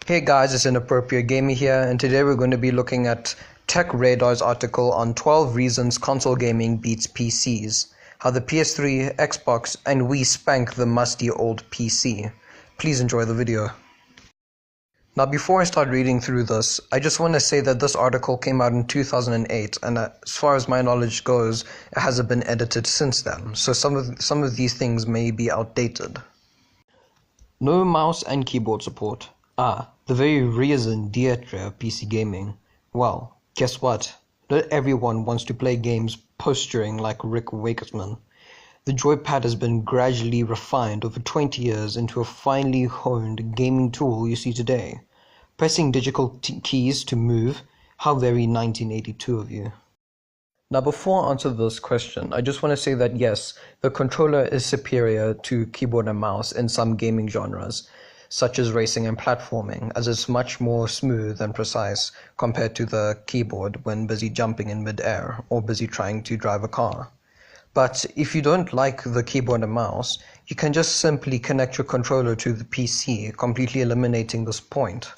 Hey guys, it's Inappropriate Gamer here, and today we're going to be looking at Tech Radar's article on 12 reasons console gaming beats PCs, how the PS3, Xbox, and Wii spank the musty old PC. Please enjoy the video. Now before I start reading through this, I just want to say that this article came out in 2008, and as far as my knowledge goes, it hasn't been edited since then, so some of these things may be outdated. No mouse and keyboard support. The very raison d'etre of PC gaming. Well, guess what? Not everyone wants to play games posturing like Rick Wakeman. The joypad has been gradually refined over 20 years into a finely honed gaming tool you see today. Pressing digital keys to move, how very 1982 of you. Now before I answer this question, I just want to say that yes, the controller is superior to keyboard and mouse in some gaming genres, such as racing and platforming, as it's much more smooth and precise compared to the keyboard when busy jumping in mid-air or busy trying to drive a car. But if you don't like the keyboard and mouse, you can just simply connect your controller to the PC, completely eliminating this point.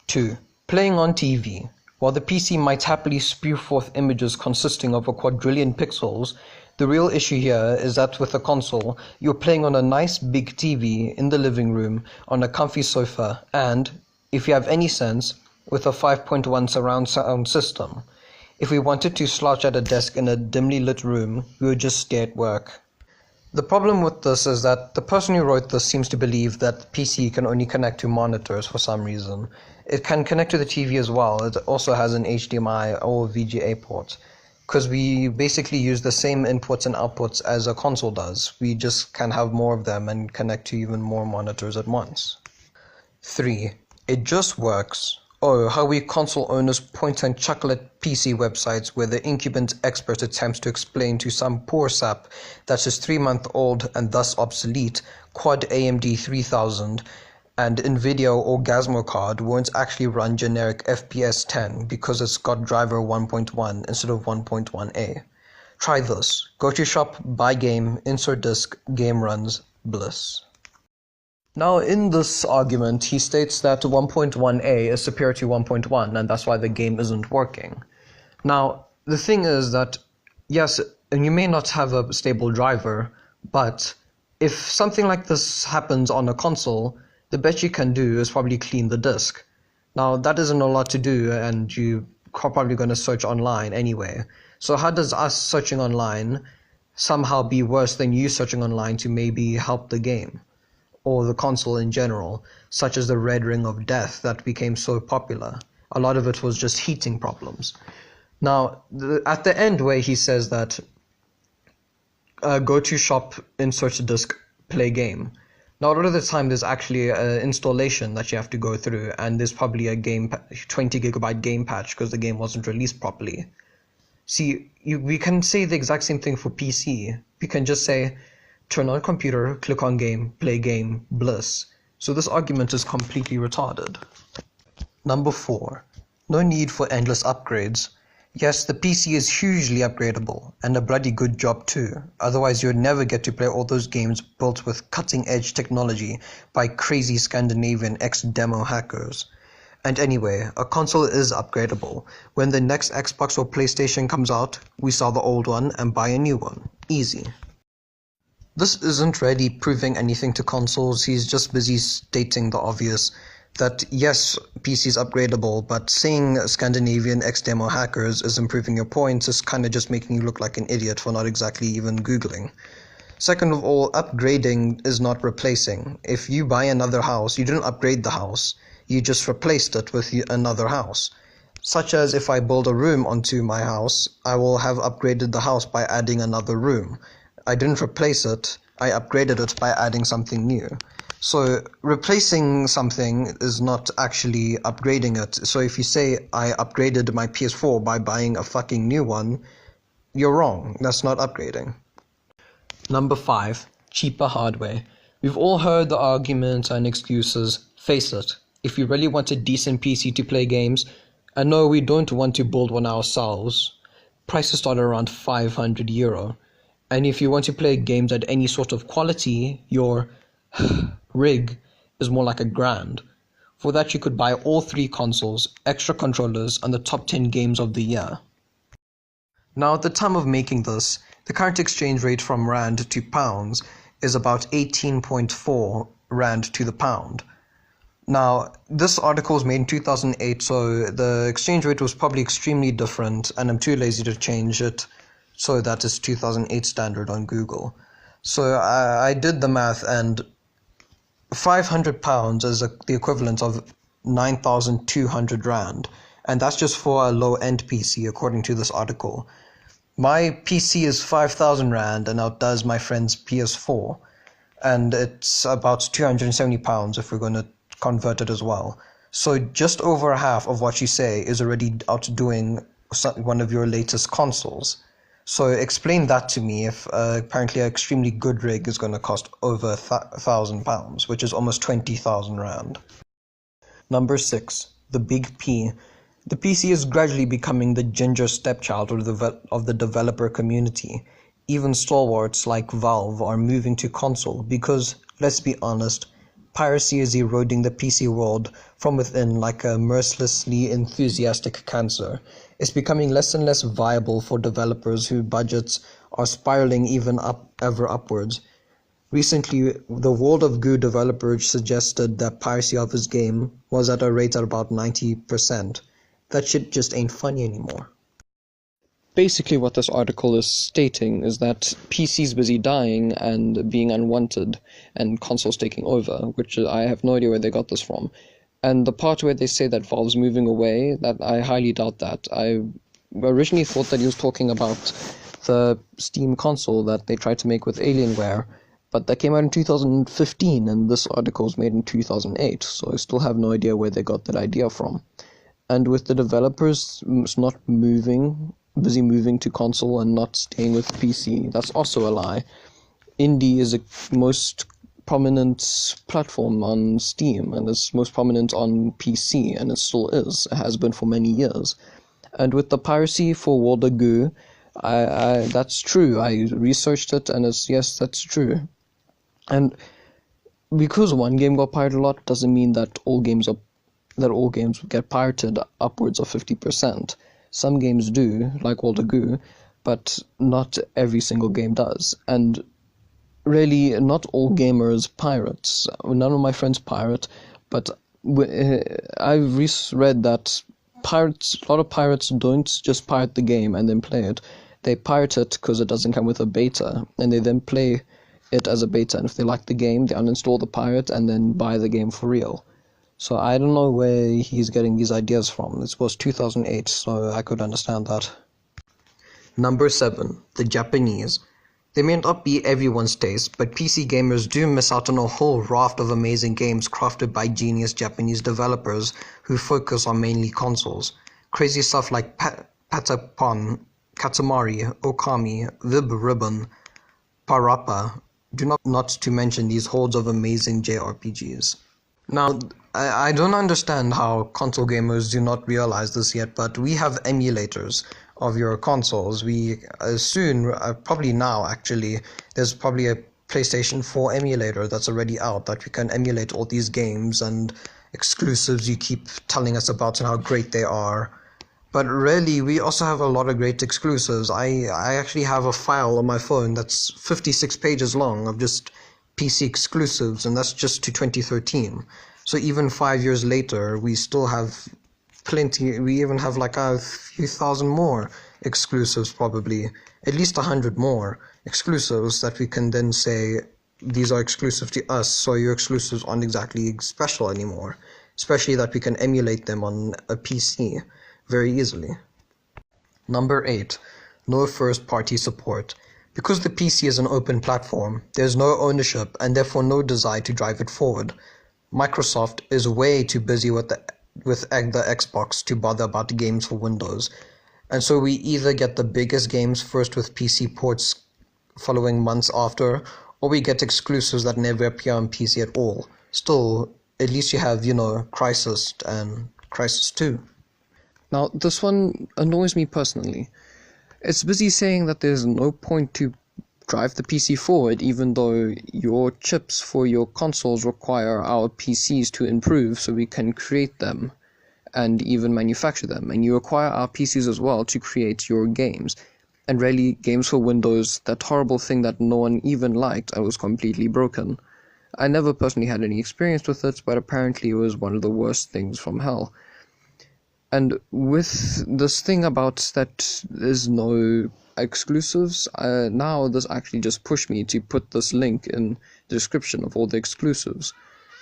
2. Playing on TV. While the PC might happily spew forth images consisting of a quadrillion pixels, the real issue here is that with a console, you're playing on a nice big TV in the living room, on a comfy sofa, and, if you have any sense, with a 5.1 surround sound system. If we wanted to slouch at a desk in a dimly lit room, we would just stay at work. The problem with this is that the person who wrote this seems to believe that PC can only connect to monitors for some reason. It can connect to the TV as well. It also has an HDMI or VGA port, because we basically use the same inputs and outputs as a console does. We just can have more of them and connect to even more monitors at once. 3. It just works. Oh, how we console owners point and chuckle at PC websites where the incumbent expert attempts to explain to some poor sap that his 3-month-old and thus obsolete Quad AMD 3000 and NVIDIA Orgasmo card won't actually run generic FPS 10 because it's got driver 1.1 instead of 1.1a. Try this. Go to shop, buy game, insert disk, game runs, bliss. Now in this argument, he states that 1.1a is superior to 1.1 and that's why the game isn't working. Now, the thing is that, yes, and you may not have a stable driver, but if something like this happens on a console, the best you can do is probably clean the disk. Now, that isn't a lot to do and you're probably going to search online anyway. So how does us searching online somehow be worse than you searching online to maybe help the game? Or the console in general, such as the Red Ring of Death that became so popular. A lot of it was just heating problems. Now, at the end where he says that go to shop, insert a disk, play game. Now, a lot of the time there's actually an installation that you have to go through, and there's probably a 20 gigabyte game patch because the game wasn't released properly. See, we can say the exact same thing for PC. We can just say, turn on computer, click on game, play game, bliss. So this argument is completely retarded. Number 4. No need for endless upgrades. Yes, the PC is hugely upgradable, and a bloody good job too. Otherwise you'd never get to play all those games built with cutting-edge technology by crazy Scandinavian ex-demo hackers. And anyway, a console is upgradable. When the next Xbox or PlayStation comes out, we sell the old one and buy a new one. Easy. This isn't really proving anything to consoles, he's just busy stating the obvious, that yes, PC is upgradable, but saying Scandinavian ex-demo hackers isn't proving your point, is kind of just making you look like an idiot for not exactly even Googling. Second of all, upgrading is not replacing. If you buy another house, you didn't upgrade the house, you just replaced it with another house. Such as if I build a room onto my house, I will have upgraded the house by adding another room. I didn't replace it, I upgraded it by adding something new. So replacing something is not actually upgrading it. So if you say I upgraded my PS4 by buying a fucking new one, you're wrong. That's not upgrading. Number 5. Cheaper hardware. We've all heard the arguments and excuses. Face it, if you really want a decent PC to play games, and no, we don't want to build one ourselves, prices start around €500. And if you want to play games at any sort of quality, your rig is more like $1,000. For that, you could buy all 3 consoles, extra controllers, and the top 10 games of the year. Now, at the time of making this, the current exchange rate from Rand to pounds is about 18.4 Rand to the pound. Now, this article was made in 2008, so the exchange rate was probably extremely different, and I'm too lazy to change it, so that is 2008 standard on Google. So I did the math, and £500 is the equivalent of 9,200 Rand, and that's just for a low-end PC, according to this article. My PC is 5,000 Rand and outdoes my friend's PS4, and it's about £270 if we're going to convert it as well. So just over half of what you say is already outdoing one of your latest consoles. So explain that to me if apparently an extremely good rig is going to cost over £1,000, which is almost 20,000 Rand. Number 6. The Big P. The PC is gradually becoming the ginger stepchild of the developer community. Even stalwarts like Valve are moving to console because, let's be honest, piracy is eroding the PC world from within like a mercilessly enthusiastic cancer. It's becoming less and less viable for developers whose budgets are spiraling ever upwards. Recently, the World of Goo developer suggested that piracy of his game was at a rate at about 90%. That shit just ain't funny anymore. Basically what this article is stating is that PC's busy dying and being unwanted and consoles taking over, which I have no idea where they got this from. And the part where they say that Valve's moving away, that I highly doubt that. I originally thought that he was talking about the Steam console that they tried to make with Alienware, but that came out in 2015 and this article was made in 2008, so I still have no idea where they got that idea from. And with the developers not busy moving to console and not staying with PC, that's also a lie. Indie is the most prominent platform on Steam and is most prominent on PC, and it still is. It has been for many years. And with the piracy for World of Goo, that's true. I researched it, and yes, that's true. And because one game got pirated a lot doesn't mean that all games get pirated upwards of 50%. Some games do, like World of Goo, but not every single game does. And really, not all gamers pirate. None of my friends pirate, but I've read that a lot of pirates don't just pirate the game and then play it. They pirate it because it doesn't come with a beta, and they then play it as a beta. And if they like the game, they uninstall the pirate and then buy the game for real. So I don't know where he's getting these ideas from. This was 2008, so I could understand that. Number 7. The Japanese. They may not be everyone's taste, but PC gamers do miss out on a whole raft of amazing games crafted by genius Japanese developers who focus on mainly consoles. Crazy stuff like Patapon, Katamari, Okami, Vib Ribbon, Parappa, not to mention these hordes of amazing JRPGs. Now, I don't understand how console gamers do not realize this yet, but we have emulators of your consoles. We soon, probably now actually, there's probably a PlayStation 4 emulator that's already out that we can emulate all these games and exclusives you keep telling us about and how great they are. But really, we also have a lot of great exclusives. I actually have a file on my phone that's 56 pages long of just PC exclusives, and that's just to 2013. So even 5 years later, we still have plenty. We even have like a few thousand more exclusives, probably at least 100 more exclusives that we can then say these are exclusive to us, so your exclusives aren't exactly special anymore, especially that we can emulate them on a PC very easily. Number 8. No first-party support. Because the PC is an open platform, there's no ownership and therefore no desire to drive it forward. Microsoft is way too busy with the Xbox to bother about games for Windows. And so we either get the biggest games first with PC ports following months after, or we get exclusives that never appear on PC at all. Still, at least you have, Crysis and Crysis 2. Now, this one annoys me personally. It's busy saying that there's no point to drive the PC forward, even though your chips for your consoles require our PCs to improve so we can create them and even manufacture them. And you require our PCs as well to create your games. And really, games for Windows, that horrible thing that no one even liked and was completely broken. I never personally had any experience with it, but apparently it was one of the worst things from hell. And with this thing about that there's no exclusives, now this actually just pushed me to put this link in the description of all the exclusives.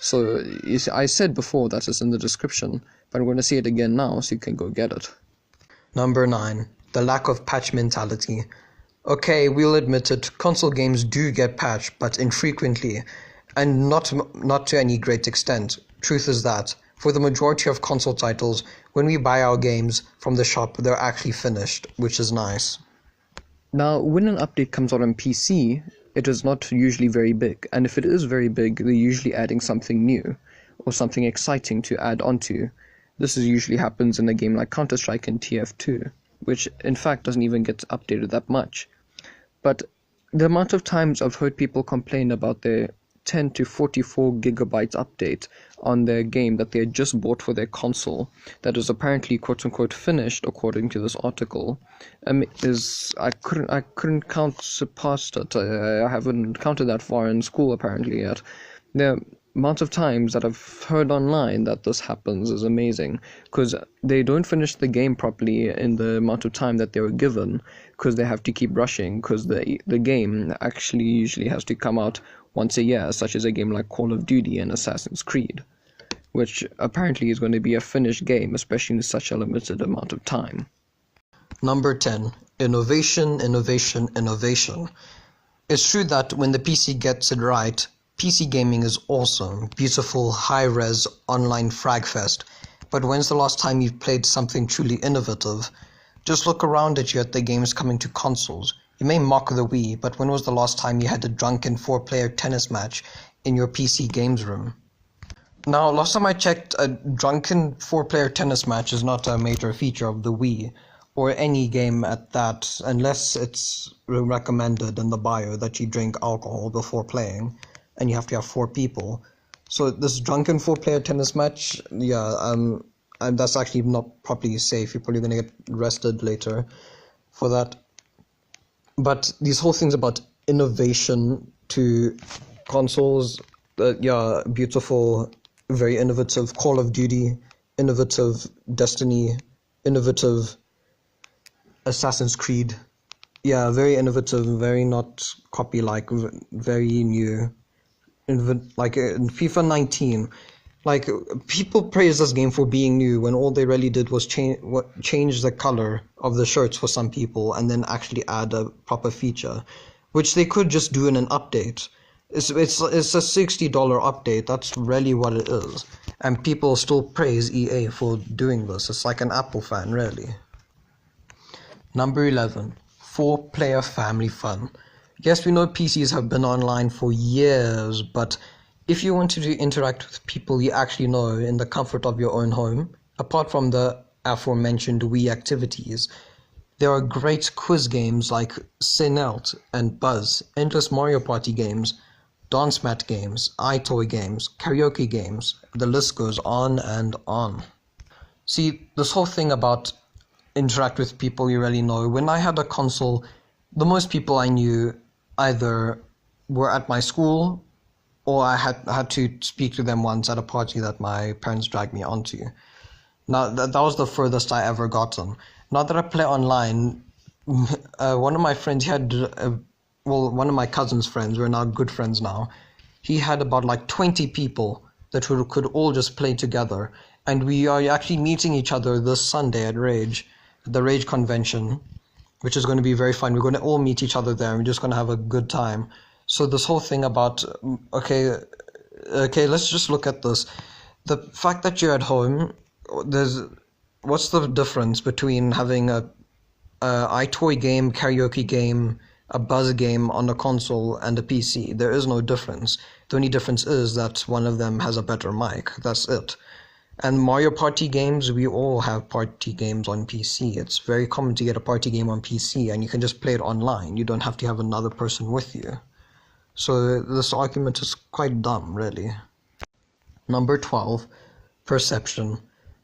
So I said before that it's in the description, but I'm going to say it again now so you can go get it. Number 9. The lack of patch mentality. Okay, we'll admit it, console games do get patched, but infrequently, and not to any great extent. Truth is that, for the majority of console titles, when we buy our games from the shop, they're actually finished, which is nice. Now, when an update comes out on PC, it is not usually very big, and if it is very big, they're usually adding something new, or something exciting to add onto. This usually happens in a game like Counter-Strike and TF2, which in fact doesn't even get updated that much. But the amount of times I've heard people complain about their 10 to 44 gigabytes update on their game that they had just bought for their console that is apparently quote-unquote finished according to this article, I couldn't count past it. I haven't counted that far in school apparently yet. The amount of times that I've heard online that this happens is amazing, because they don't finish the game properly in the amount of time that they were given, because they have to keep rushing, because the game actually usually has to come out once a year, such as a game like Call of Duty and Assassin's Creed, which apparently is going to be a finished game, especially in such a limited amount of time. Number 10. Innovation, innovation, innovation. It's true that when the PC gets it right, PC gaming is awesome, beautiful, high-res, online fragfest. But when's the last time you've played something truly innovative? Just look around at you at the games coming to consoles. You may mock the Wii, but when was the last time you had a drunken 4-player tennis match in your PC games room? Now, last time I checked, a drunken 4-player tennis match is not a major feature of the Wii, or any game at that, unless it's recommended in the bio that you drink alcohol before playing, and you have to have 4 people. So this drunken 4-player tennis match, that's actually not properly safe. You're probably going to get arrested later for that. But these whole things about innovation to consoles, beautiful, very innovative Call of Duty, innovative Destiny, innovative Assassin's Creed. Yeah, very innovative, very not copy-like, very new. Like in FIFA 19, like people praise this game for being new when all they really did was change the color of the shirts for some people and then actually add a proper feature, which they could just do in an update. It's a $60 update. That's really what it is, and people still praise EA for doing this. It's like an Apple fan, really. Number 11, 4-player family fun. Yes, we know PCs have been online for years, but if you want to interact with people you actually know in the comfort of your own home, apart from the aforementioned Wii activities, there are great quiz games like Sinelt and Buzz, endless Mario Party games, dance mat games, iToy games, karaoke games, the list goes on and on. See, this whole thing about interact with people you really know, when I had a console, the most people I knew either were at my school or I had to speak to them once at a party that my parents dragged me onto. Now, that was the furthest I ever gotten. Now that I play online, one of my friends, one of my cousin's friends, we're now good friends now, he had about like 20 people that could all just play together. And we are actually meeting each other this Sunday at the Rage convention, which is going to be very fun. We're going to all meet each other there, and we're just going to have a good time. So this whole thing about, okay, let's just look at this. The fact that you're at home, what's the difference between having a iToy game, karaoke game, a Buzz game on a console and a PC? There is no difference. The only difference is that one of them has a better mic. That's it. And Mario Party games, we all have party games on PC. It's very common to get a party game on PC and you can just play it online. You don't have to have another person with you. So this argument is quite dumb, really. Number 12, perception.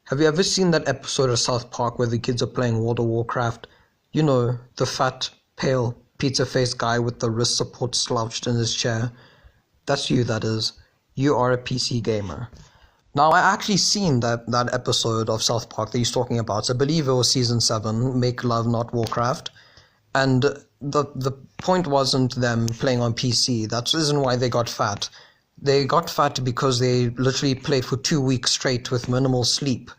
Have you ever seen that episode of South Park where the kids are playing World of Warcraft? You know, the fat, pale, pizza-faced guy with the wrist support slouched in his chair? That's you, that is. You are a PC gamer. Now, I actually seen that episode of South Park that he's talking about. I believe it was season 7, Make Love Not Warcraft. And the point wasn't them playing on PC. That isn't why they got fat. They got fat because they literally played for 2 weeks straight with minimal sleep.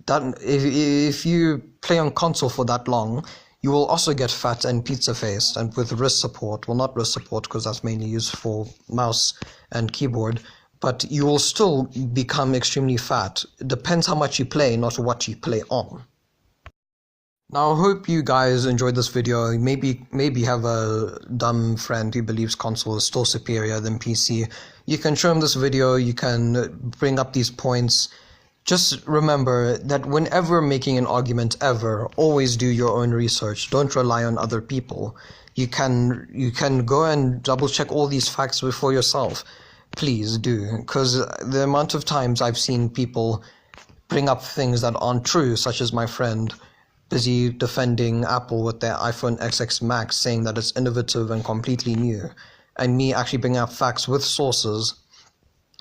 That if you play on console for that long, you will also get fat and pizza-faced, and with wrist support. Well, not wrist support because that's mainly used for mouse and keyboard. But you will still become extremely fat. It depends how much you play, not what you play on. Now, I hope you guys enjoyed this video. Maybe have a dumb friend who believes console is still superior than PC. You can show him this video, you can bring up these points. Just remember that whenever making an argument ever, always do your own research. Don't rely on other people. You can go and double check all these facts before yourself. Please do, because the amount of times I've seen people bring up things that aren't true, such as my friend busy defending Apple with their iPhone XX Max, saying that it's innovative and completely new, and me actually bringing up facts with sources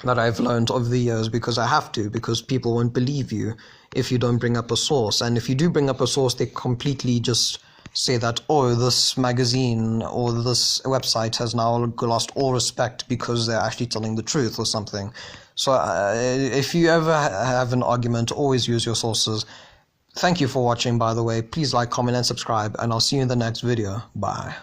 that I've learned over the years because I have to, because people won't believe you if you don't bring up a source. And if you do bring up a source, they completely just say that, oh, this magazine or this website has now lost all respect because they're actually telling the truth or something. So if you ever have an argument, always use your sources. Thank you for watching, by the way. Please like, comment, and subscribe, and I'll see you in the next video. Bye.